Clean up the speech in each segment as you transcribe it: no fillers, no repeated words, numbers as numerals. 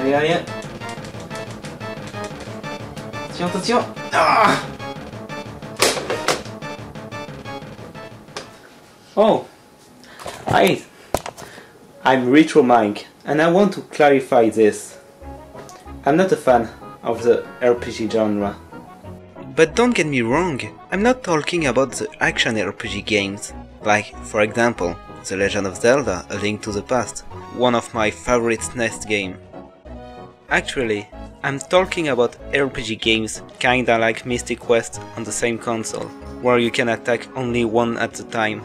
Allez, allez. Attention, attention. Ah! Oh, hi. I'm RetroMike, and I want to clarify this. I'm not a fan of the RPG genre. But don't get me wrong, I'm not talking about the action RPG games, like, for example, The Legend of Zelda: A Link to the Past, one of my favorite SNES games. Actually, I'm talking about RPG games kinda like Mystic Quest on the same console, where you can attack only one at a time.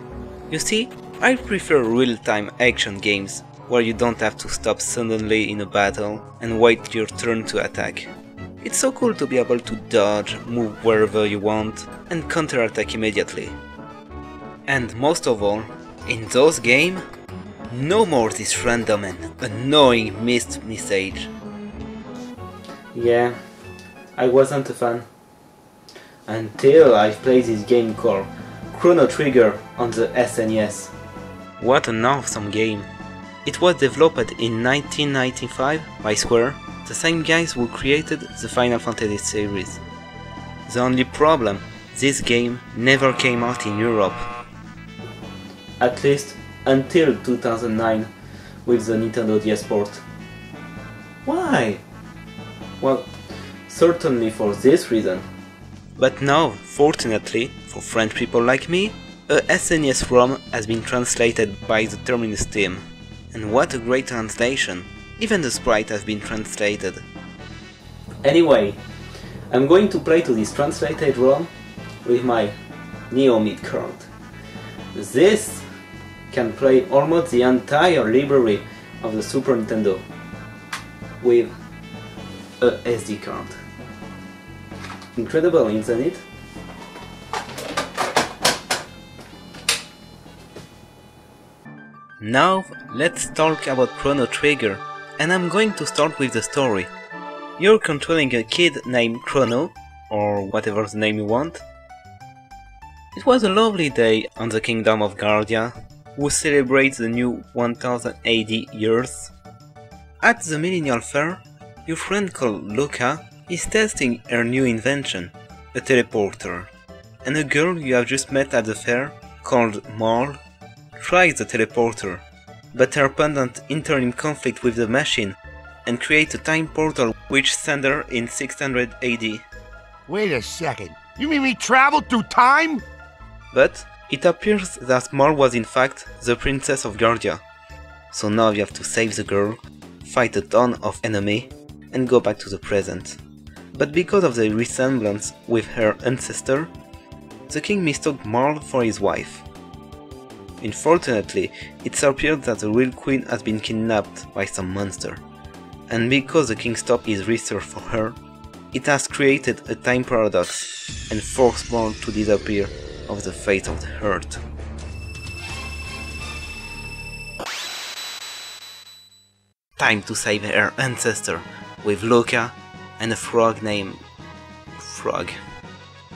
You see, I prefer real-time action games, where you don't have to stop suddenly in a battle and wait your turn to attack. It's so cool to be able to dodge, move wherever you want, and counter-attack immediately. And most of all, in those games, no more this random and annoying missed message. Yeah, I wasn't a fan. Until I played this game called Chrono Trigger on the SNES. What an awesome game! It was developed in 1995 by Square, the same guys who created the Final Fantasy series. The only problem, this game never came out in Europe. At least until 2009 with the Nintendo DS port. Why? Well, certainly for this reason. But now, fortunately, for French people like me, a SNES ROM has been translated by the Terminus team. And what a great translation! Even the sprite has been translated. Anyway, I'm going to play to this translated ROM with my Neo Mid card. This can play almost the entire library of the Super Nintendo with a SD card. Incredible, isn't it? Now let's talk about Chrono Trigger, and I'm going to start with the story. You're controlling a kid named Chrono, or whatever the name you want. It was a lovely day on the Kingdom of Guardia, who celebrates the new 1000 AD years. At the Millennial Fair, your friend called Luca is testing her new invention, a teleporter, and a girl you have just met at the fair, called Marl, tries the teleporter, but her pendant enters in conflict with the machine and creates a time portal which sends her in 600 AD. Wait a second, you mean we traveled through time? But it appears that Marl was in fact the Princess of Guardia. So now you have to save the girl, fight a ton of enemy, and go back to the present. But because of the resemblance with her ancestor, the king mistook Marl for his wife. Unfortunately, it appears that the real queen has been kidnapped by some monster, and because the king stopped his research for her, it has created a time paradox and forced Marl to disappear off the face of the earth. Time to save her ancestor with Luca and a frog named Frog,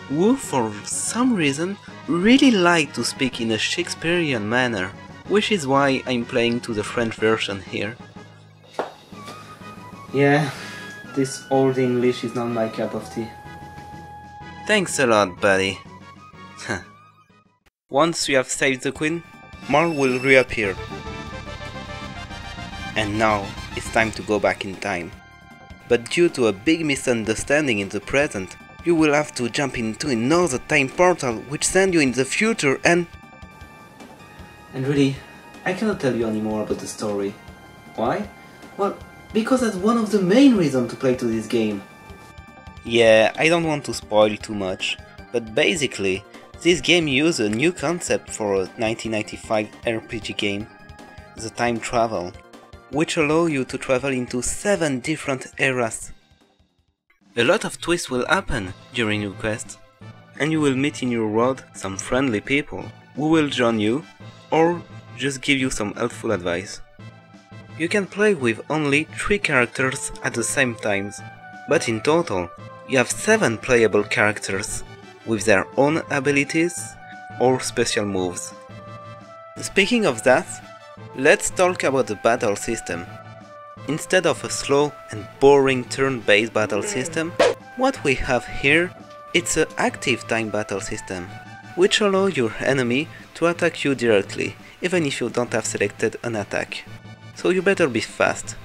who for some reason really like to speak in a Shakespearean manner, which is why I'm playing to the French version here. Yeah, this old English is not my cup of tea. Thanks a lot, buddy. Once you have saved the queen, Marl will reappear. And now it's time to go back in time. But due to a big misunderstanding in the present, you will have to jump into another time portal which sends you in the future and really, I cannot tell you any more about the story. Why? Well, because that's one of the main reasons to play to this game. Yeah, I don't want to spoil too much, but basically, this game used a new concept for a 1995 RPG game, the time travel, which allow you to travel into 7 different eras. A lot of twists will happen during your quest, and you will meet in your road some friendly people who will join you or just give you some helpful advice. You can play with only 3 characters at the same time, but in total you have 7 playable characters with their own abilities or special moves. Speaking of that, let's talk about the battle system. instead of a slow and boring turn-based battle system, what we have here, it's an active time battle system, which allows your enemy to attack you directly, even if you don't have selected an attack. So you better be fast.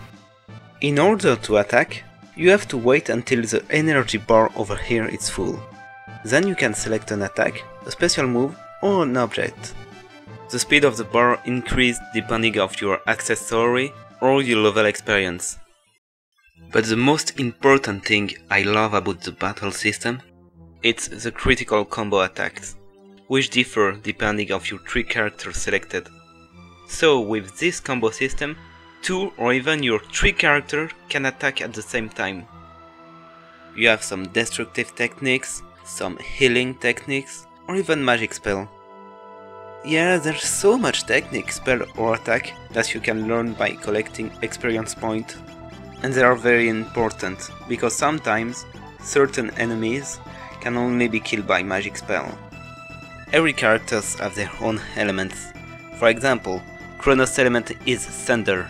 In order to attack, you have to wait until the energy bar over here is full. Then you can select an attack, a special move, or an object. The speed of the bar increases depending on your accessory or your level experience. But the most important thing I love about the battle system, it's the critical combo attacks, which differ depending on your 3 characters selected. So with this combo system, 2 or even your 3 characters can attack at the same time. You have some destructive techniques, some healing techniques, or even magic spell. Yeah, there's so much technique, spell or attack that you can learn by collecting experience points. And they are very important, because sometimes certain enemies can only be killed by magic spell. Every character have their own elements. For example, Chrono's element is thunder,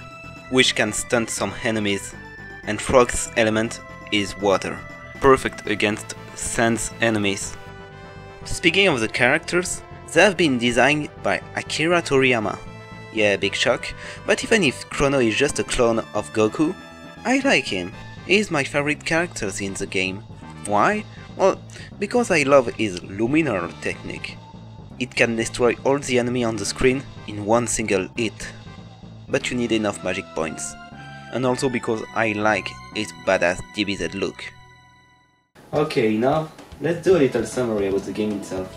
which can stun some enemies, and Frog's element is water, perfect against sand's enemies. Speaking of the characters, they have been designed by Akira Toriyama. Yeah, big shock, but even if Chrono is just a clone of Goku, I like him. He is my favorite character in the game. Why? Well, because I love his luminar technique. It can destroy all the enemy on the screen in one single hit. But you need enough magic points. And also because I like his badass DBZ look. Okay, now let's do a little summary about the game itself.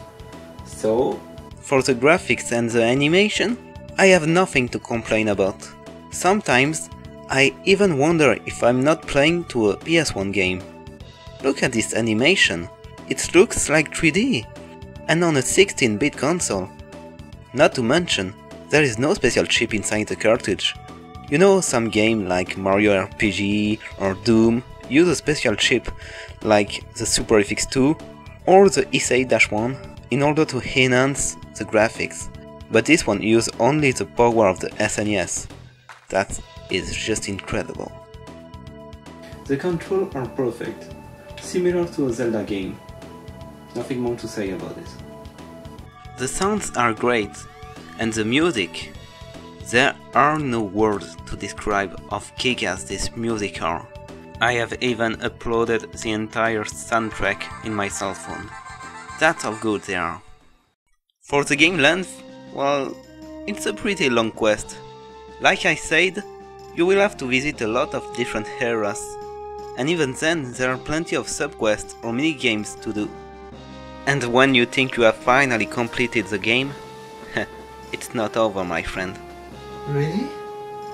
So, for the graphics and the animation, I have nothing to complain about. Sometimes, I even wonder if I'm not playing to a PS1 game. Look at this animation, it looks like 3D, and on a 16-bit console. Not to mention, there is no special chip inside the cartridge. You know, some game like Mario RPG or Doom use a special chip like the Super FX 2 or the Issei-1 in order to enhance the graphics, but this one uses only the power of the SNES. That is just incredible. The controls are perfect, similar to a Zelda game. Nothing more to say about it. The sounds are great, and the music. There are no words to describe how kick-ass this music are. I have even uploaded the entire soundtrack in my cell phone. That's how good they are. For the game length, well, it's a pretty long quest. Like I said, you will have to visit a lot of different areas, and even then there are plenty of sub-quests or mini-games to do. And when you think you have finally completed the game, it's not over, my friend. Really?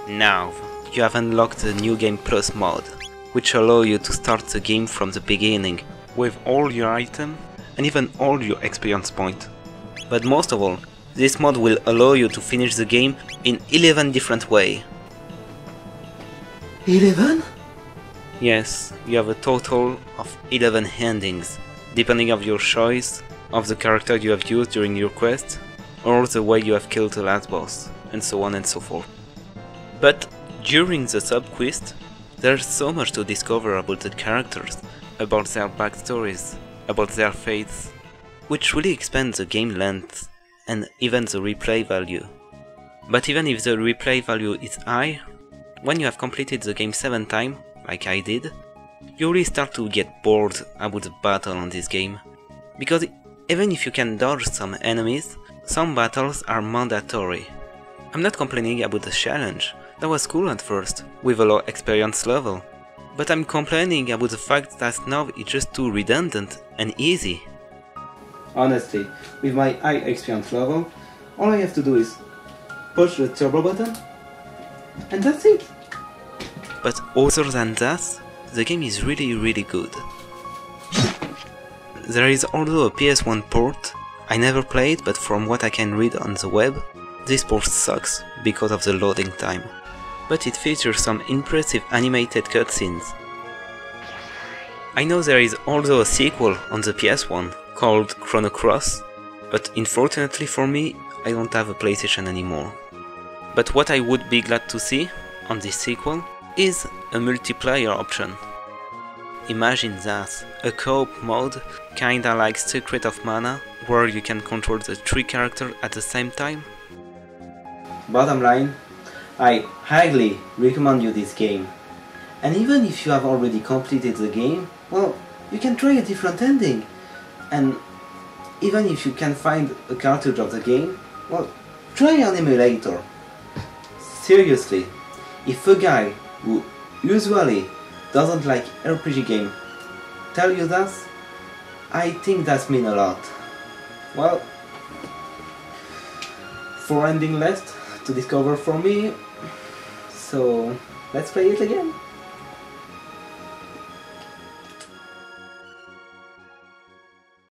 Now, you have unlocked the New Game Plus mod, which allows you to start the game from the beginning, with all your items and even all your experience points. But most of all, this mod will allow you to finish the game in 11 different ways. 11? Yes, you have a total of 11 endings, depending on your choice of the character you have used during your quest, or the way you have killed the last boss, and so on and so forth. But during the sub-quest, there's so much to discover about the characters, about their backstories, about their fates, which really expands the game length and even the replay value. But even if the replay value is high, when you have completed the game 7 times, like I did, you really start to get bored about the battle on this game. Because even if you can dodge some enemies, some battles are mandatory. I'm not complaining about the challenge, that was cool at first, with a low experience level. But I'm complaining about the fact that now it's just too redundant and easy. Honestly, with my high experience level, all I have to do is push the turbo button, and that's it. But other than that, the game is really good. There is also a PS1 port. I never played, but from what I can read on the web, this port sucks because of the loading time. But it features some impressive animated cutscenes. I know there is also a sequel on the PS1 called Chrono Cross, but unfortunately for me, I don't have a PlayStation anymore. But what I would be glad to see on this sequel is a multiplayer option. Imagine that, a co-op mode, kinda like Secret of Mana, where you can control the 3 characters at the same time. Bottom line, I highly recommend you this game. And even if you have already completed the game, well, you can try a different ending. And even if you can find a cartridge of the game, well, try an emulator. Seriously, if a guy who usually doesn't like RPG game tell you that, I think that means a lot. Well, 4 endings left to discover for me, so let's play it again.